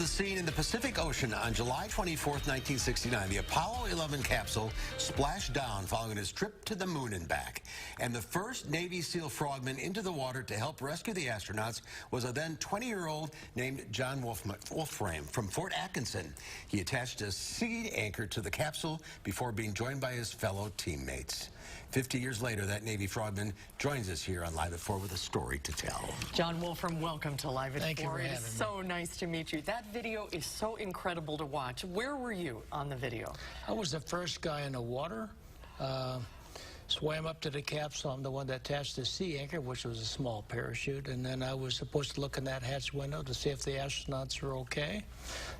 The scene in the Pacific Ocean on July 24th, 1969. The Apollo 11 capsule splashed down following its trip to the moon and back. And the first Navy SEAL frogman into the water to help rescue the astronauts was a then 20-year-old named John Wolfram from Fort Atkinson. He attached a sea anchor to the capsule before being joined by his fellow teammates. 50 years later, that Navy frogman joins us here on Live at 4 with a story to tell. John Wolfram, welcome to Live at 4. Thank you for having me. It is so nice to meet you. That video is so incredible to watch. Where were you on the video? I was the first guy in the water. Swam up to the capsule. I'm the one that attached the sea anchor, which was a small parachute, and then I was supposed to look in that hatch window to see if the astronauts were okay.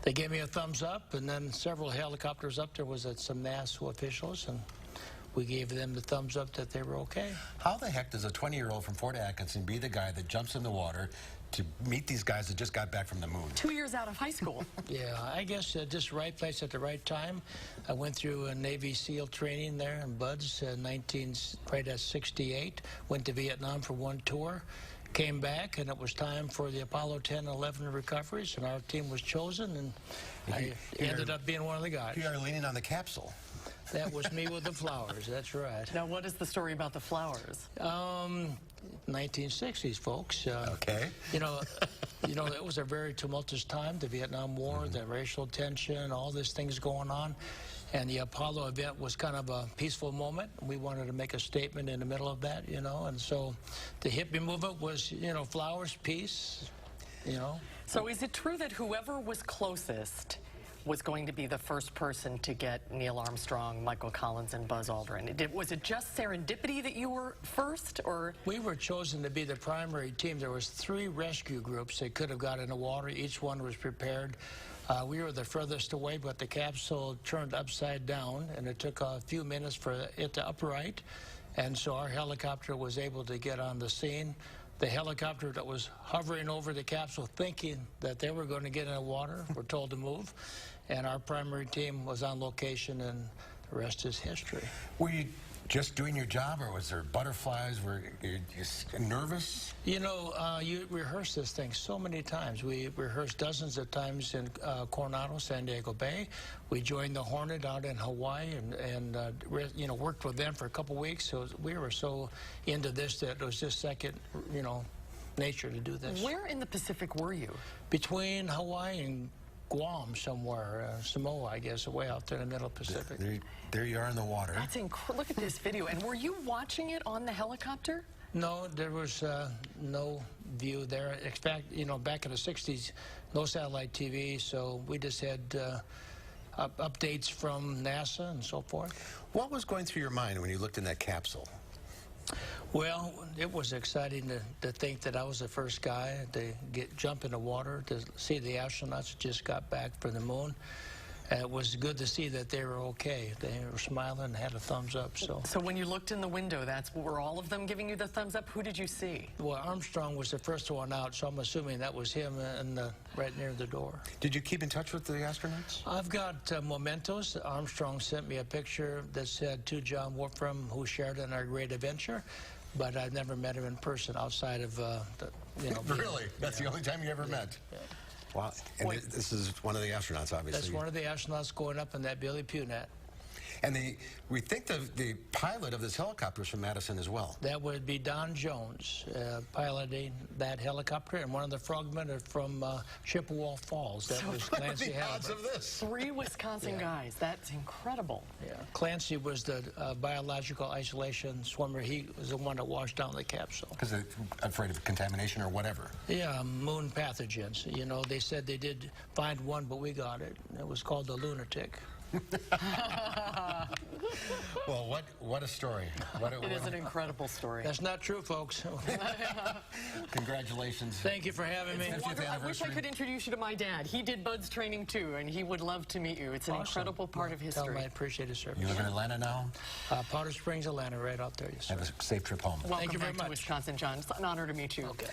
They gave me a thumbs up, and then several helicopters up there was some NASA officials, and we gave them the thumbs up that they were okay. How the heck does a 20-year-old from Fort Atkinson be the guy that jumps in the water to meet these guys that just got back from the moon? 2 years out of high school. Yeah, I guess just right place at the right time. I went through a Navy SEAL training there in Buds, right at 68. Went to Vietnam for one tour. Came back, and it was time for the Apollo 10 and 11 recoveries, and our team was chosen, and I ended up being one of the guys. You are leaning on the capsule. That was me with the flowers, that's right. Now, what is the story about the flowers? 1960s, folks. Okay. You know, it was a very tumultuous time, the Vietnam War, the racial tension, all these things going on. And the Apollo event was kind of a peaceful moment. We wanted to make a statement in the middle of that, you know. And so the hippie movement was, you know, flowers, peace, you know. So is it true that whoever was closest was going to be the first person to get Neil Armstrong, Michael Collins, and Buzz Aldrin? Was it just serendipity that you were first, or? We were chosen to be the primary team. There was 3 rescue groups that could have got in the water. Each one was prepared. We were the furthest away, but the capsule turned upside down, and it took a few minutes for it to upright. And so our helicopter was able to get on the scene. The helicopter that was hovering over the capsule, thinking that they were going to get in the water, were told to move. And our primary team was on location, and the rest is history. Were you just doing your job, or was there butterflies? Were you nervous? You know, you rehearse this thing so many times. We rehearsed dozens of times in Coronado, San Diego Bay. We joined the Hornet out in Hawaii and you know, worked with them for a couple weeks. So we were so into this that it was just second, you know, nature to do this. Where in the Pacific were you? Between Hawaii and Guam somewhere, Samoa, I guess, way out there in the middle Pacific. There you are in the water. That's incredible. Look at this video. And were you watching it on the helicopter? No, there was no view there. In fact, you know, back in the 60s, no satellite TV, so we just had updates from NASA and so forth. What was going through your mind when you looked in that capsule? Well, it was exciting to think that I was the first guy to jump in the water, to see the astronauts just got back from the moon. It was good to see that they were okay. They were smiling and had a thumbs up. So when you looked in the window, were all of them giving you the thumbs up? Who did you see? Well, Armstrong was the first one out, so I'm assuming that was him right near the door. Did you keep in touch with the astronauts? I've got mementos. Armstrong sent me a picture that said, "To John Wolfram, who shared in our great adventure." But I've never met him in person outside of you know. Really? That's the only time you ever met? Yeah. Wow. And this is one of the astronauts, obviously. That's one of the astronauts going up in that Billy Pugh net. And we think the pilot of this helicopter is from Madison as well. That would be Don Jones piloting that helicopter, and one of the frogmen are from Chippewa Falls. That was Clancy. What are the odds of this? 3 Wisconsin guys. That's incredible. Yeah, Clancy was the biological isolation swimmer. He was the one that washed down the capsule. Because they're afraid of contamination or whatever. Yeah, moon pathogens. You know, they said they did find one, but we got it. It was called the lunatic. Well, what a story. It is an incredible story. That's not true, folks. Congratulations. Thank you for having me. I wish I could introduce you to my dad. He did Bud's training too, and he would love to meet you. It's an incredible part of history. Tell him I appreciate his service. You live in Atlanta now? Powder Springs, Atlanta, right out there. Yes, sir. Have a safe trip home. Welcome Thank you very back much. to Wisconsin, John. It's an honor to meet you. Okay.